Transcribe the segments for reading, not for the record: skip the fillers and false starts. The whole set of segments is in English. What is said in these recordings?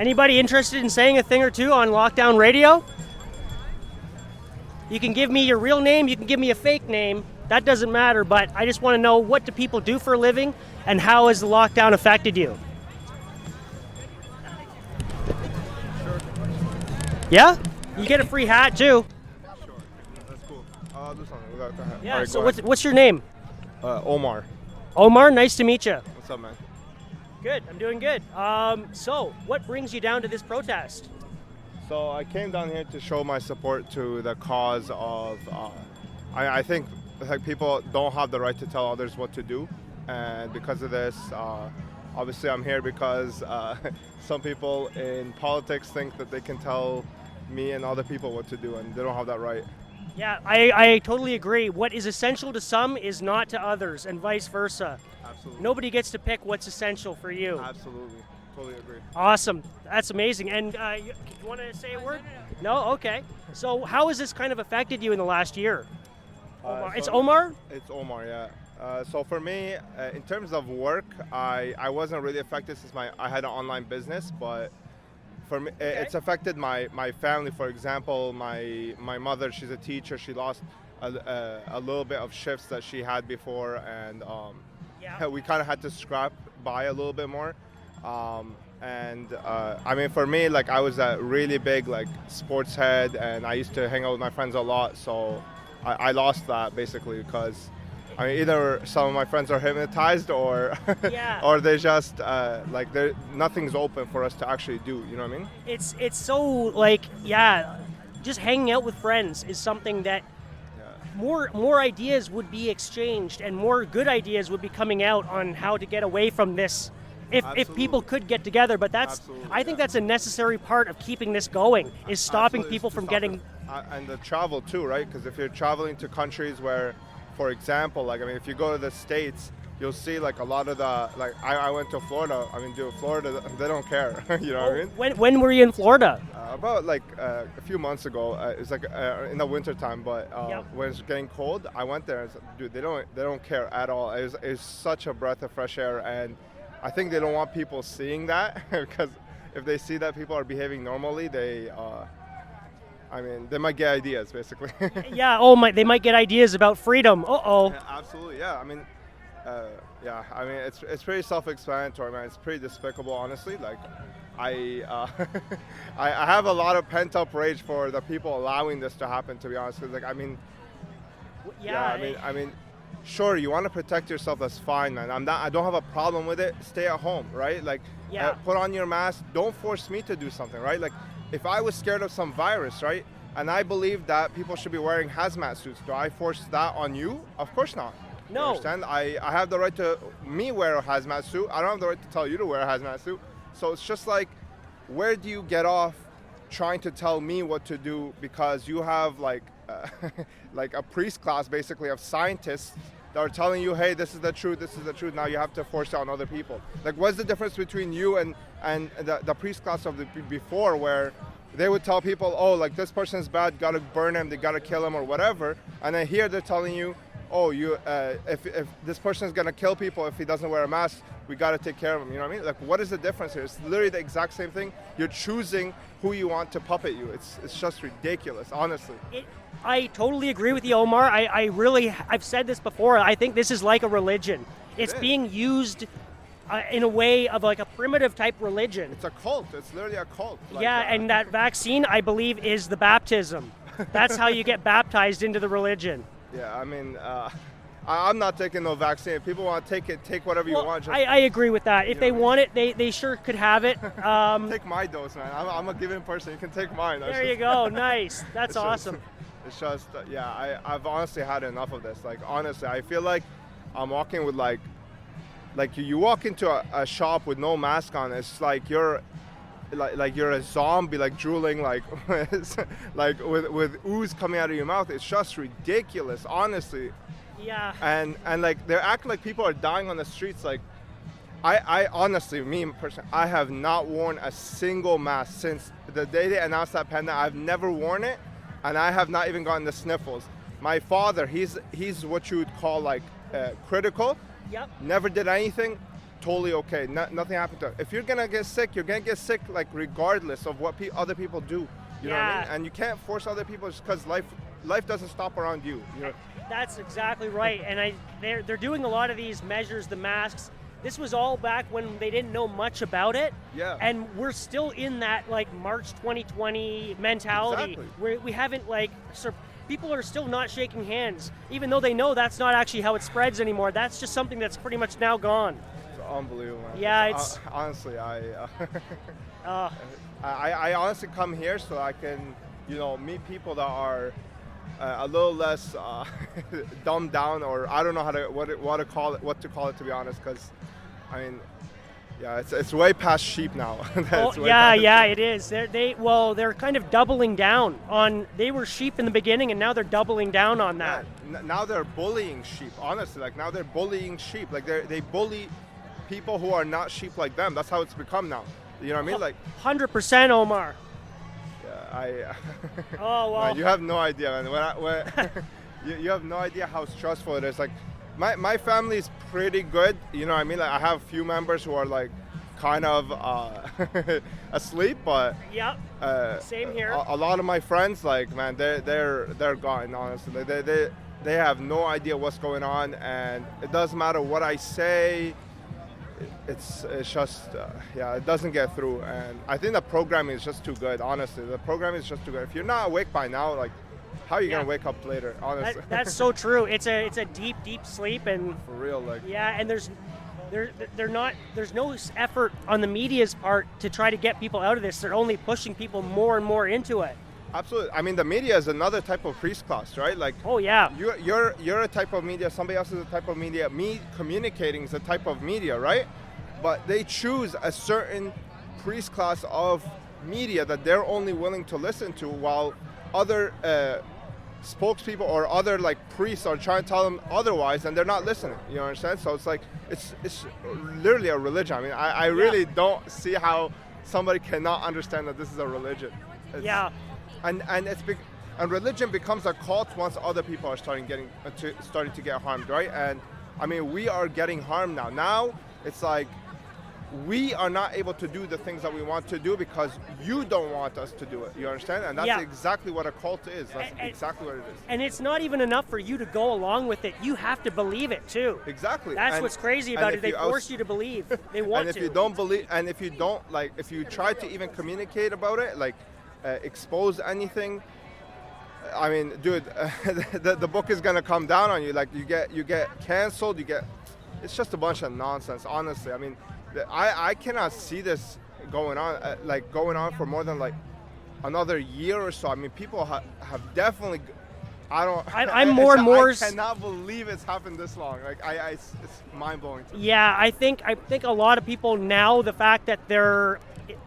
Anybody interested in saying a thing or two on Lockdown Radio? You can give me your real name, you can give me a fake name. That doesn't matter, but I just want to know, what do people do for a living and how has the lockdown affected you? Sure. Yeah? You get a free hat too. Sure. That's cool. I'll do something without the hat. Yeah, Alright, so go ahead. what's your name? Omar. Omar, nice to meet you. What's up, man? Good, I'm doing good. So what brings you down to this protest? So I came down here to show my support to the cause of, I think like people don't have the right to tell others what to do. And because of this, obviously I'm here because some people in politics think that they can tell me and other people what to do, and they don't have that right. Yeah, I totally agree. What is essential to some is not to others, and vice versa. Absolutely. Nobody gets to pick what's essential for you. Absolutely. Totally agree. Awesome. That's amazing. And you want to say a word? No? Okay. So how has this kind of affected you in the last year? Omar. It's Omar? It's Omar, yeah. So for me, in terms of work, I wasn't really affected since I had an online business, but for me, it's affected my family. For example, my mother, she's a teacher. She lost a little bit of shifts that she had before, and we kind of had to scrap by a little bit more. I mean, for me, like, I was a really big like sports head, and I used to hang out with my friends a lot. So I lost that basically because I mean, either some of my friends are hypnotized or or they just like nothing's open for us to actually do. You know what I mean? It's so like just hanging out with friends is something that more ideas would be exchanged and more good ideas would be coming out on how to get away from this. If people could get together, but I think that's a necessary part of keeping this going, is stopping people from getting... And the travel too, right? Because if you're traveling to countries where, for example, like, I mean, if you go to the States, you'll see like a lot of the, like, I went to Florida, I mean, Florida, they don't care, you know what I mean? When were you in Florida? About like a few months ago. It's like in the winter time, but when it's getting cold, I went there and said, dude, they don't care at all. It's such a breath of fresh air, and I think they don't want people seeing that because if they see that people are behaving normally, they might get ideas basically. They might get ideas about freedom. Yeah, absolutely, yeah. I mean, it's pretty self-explanatory, man. It's pretty despicable, honestly. Like, I have a lot of pent-up rage for the people allowing this to happen. To be honest, 'cause, like, I mean, I mean. Sure, you want to protect yourself, that's fine, man. I don't have a problem with it. Stay at home, right? Like, put on your mask. Don't force me to do something, right? Like, if I was scared of some virus, right, and I believe that people should be wearing hazmat suits, do I force that on you? Of course not. No. You understand? I have the right to wear a hazmat suit. I don't have the right to tell you to wear a hazmat suit. So it's just like, where do you get off trying to tell me what to do because you have like like a priest class basically of scientists that are telling you, hey, this is the truth, now you have to force it on other people. Like, what's the difference between you and the priest class of the before, where they would tell people, oh, like, this person's bad, gotta burn him, they gotta kill him or whatever, and then here they're telling you, oh, you if this person's gonna kill people if he doesn't wear a mask, we gotta take care of him. You know what I mean? Like, what is the difference here? It's literally the exact same thing. You're choosing who you want to puppet you. It's just ridiculous, honestly. I totally agree with you, Omar. I've said this before. I think this is like a religion. It's being used in a way of like a primitive type religion. It's a cult. It's literally a cult. Like, and that vaccine, I believe, is the baptism. That's how you get baptized into the religion. Yeah, I mean, I'm not taking no vaccine. If people want to take it, take whatever you want. Just, I agree with that. If they want it, they sure could have it. Take my dose, man. I'm a giving person. You can take mine. There you go. Nice. That's awesome. It's just, I've honestly had enough of this. Like, honestly, I feel like I'm walking with like you walk into a shop with no mask on. It's like you're a zombie, like drooling, like like with ooze coming out of your mouth. It's just ridiculous, honestly. Yeah. And like they're acting like people are dying on the streets. Like, I honestly, me personally, I have not worn a single mask since the day they announced that pandemic. I've never worn it, and I have not even gotten the sniffles. My father, he's what you would call like critical. Yep. Never did anything. totally okay. Nothing happened to them. If you're gonna get sick, you're gonna get sick like regardless of what other people do. You know what I mean? And you can't force other people just because life doesn't stop around you. You know? That's exactly right. And they're doing a lot of these measures, the masks. This was all back when they didn't know much about it. Yeah. And we're still in that like March 2020 mentality where we haven't people are still not shaking hands, even though they know that's not actually how it spreads anymore. That's just something that's pretty much now gone. It's unbelievable, man. Yeah, it's honestly, I honestly come here so I can, meet people that are a little less dumbed down, or I don't know what to call it to be honest, because I mean, yeah, it's way past sheep now. It is. They're kind of doubling down on. They were sheep in the beginning, and now they're doubling down on that. Yeah, now they're bullying sheep. Honestly, now they're bullying sheep. They bully people who are not sheep like them. That's how it's become now. You know what I mean? 100%, Omar. Yeah, Oh well. Man, you have no idea, man. You have no idea how stressful it is. Like, my family is pretty good. You know what I mean? Like, I have a few members who are like kind of asleep, but yep. Same here. A lot of my friends, like, man, they're gone. Honestly, they have no idea what's going on, and it doesn't matter what I say. It's just it doesn't get through, and I think the programming is just too good. Honestly, the programming is just too good. If you're not awake by now, like, how are you gonna wake up later? Honestly, that's so true. It's a deep sleep, and for real, like, yeah, and there's no effort on the media's part to try to get people out of this. They're only pushing people more and more into it. Absolutely. I mean, the media is another type of priest class, right? Like, oh yeah, you're a type of media. Somebody else is a type of media. Me communicating is a type of media, right? But they choose a certain priest class of media that they're only willing to listen to, while other spokespeople or other like priests are trying to tell them otherwise, and they're not listening. You understand? So it's like it's literally a religion. I mean, I really don't see how somebody cannot understand that this is a religion. And religion becomes a cult once other people are starting to get harmed, right? And I mean, we are getting harmed now. Now it's like we are not able to do the things that we want to do because you don't want us to do it. You understand? And that's exactly what a cult is. That's exactly what it is. And it's not even enough for you to go along with it. You have to believe it too. Exactly. That's what's crazy about it. They force you to believe. They want to. And if you don't believe, and if you don't, like, if you try to even communicate about it, like expose anything, I mean, dude, the book is gonna come down on you. Like, you get canceled. It's just a bunch of nonsense. Honestly, I mean, I cannot see this going on for more than like another year or so. I mean, people have definitely. I'm more and more. I cannot believe it's happened this long. Like, it's mind blowing. Yeah, I think a lot of people now, the fact that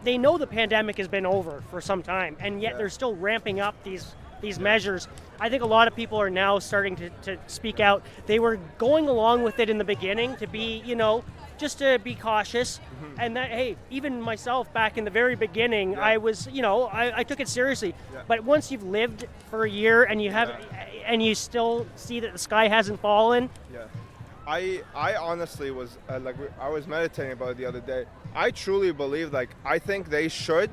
they know the pandemic has been over for some time, and yet they're still ramping up these measures. I think a lot of people are now starting to speak out. They were going along with it in the beginning to be, just to be cautious. Mm-hmm. And that, hey, even myself back in the very beginning, I was, I took it seriously. Yeah. But once you've lived for a year and you have, and you still see that the sky hasn't fallen. Yeah. I honestly was I was meditating about it the other day. I truly believe, I think they should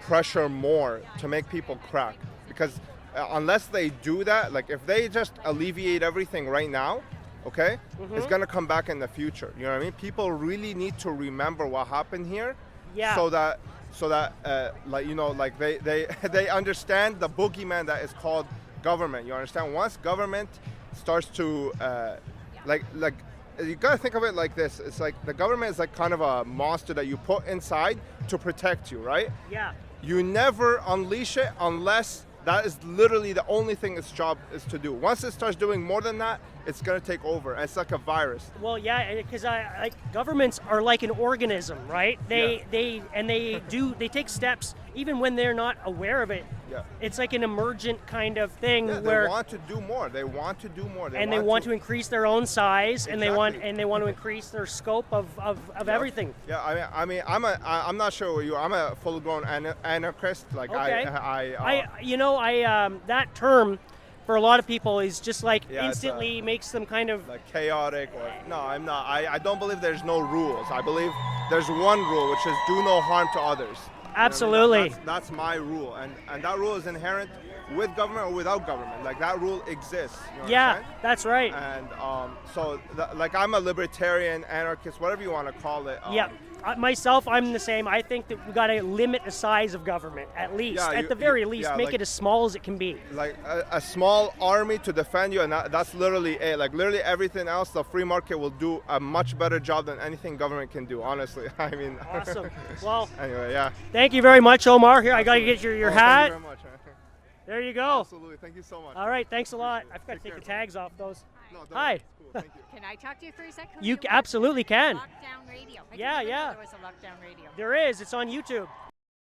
pressure more to make people crack, because unless they do that, if they just alleviate everything right now, okay, it's gonna come back in the future. You know what I mean? People really need to remember what happened here, so that they understand the boogeyman that is called government. You understand? Once government starts to you gotta think of it like this. It's like the government is like kind of a monster that you put inside to protect you, right? Yeah. You never unleash it unless that is literally the only thing its job is to do. Once it starts doing more than that, it's going to take over. And it's like a virus. Well, yeah, because governments are like an organism, right? They take steps even when they're not aware of it. Yeah. It's like an emergent kind of thing where they want to do more. They want to do more. They want to increase their own size, and they want to increase their scope of everything. Yeah, I mean, I'm not sure what you. I'm a full-grown anarchist. That term for a lot of people is just like Yeah, it's, instantly makes them kind of like chaotic, or no, I'm not. I don't believe there's no rules. I believe there's one rule, which is do no harm to others. You know what I mean? Absolutely. That's my rule, and that rule is inherent with government or without government. Like that rule exists. You know what I'm yeah, saying? that's right. And like I'm a libertarian, anarchist, whatever you want to call it. Yeah. Myself, I'm the same. I think that we got to limit the size of government, at least. Yeah, at the very least, yeah, make like- it as small as it can be. Like a small army to defend you, and that's literally it. Like literally everything else, the free market will do a much better job than anything government can do. Honestly, I mean. Awesome. Well, Anyway, yeah. thank you very much, Omar. Here, I got to get your Thank hat. you very much, man. There you go. Absolutely. Thank you so much. All right, thanks a lot. I forgot to Take take care, the tags off those. No, don't Hi. worry. It's cool. Thank you. Can I talk to you for a second? You absolutely can. Lockdown radio. I Yeah, didn't even know yeah. There was a lockdown radio. There is. It's on YouTube.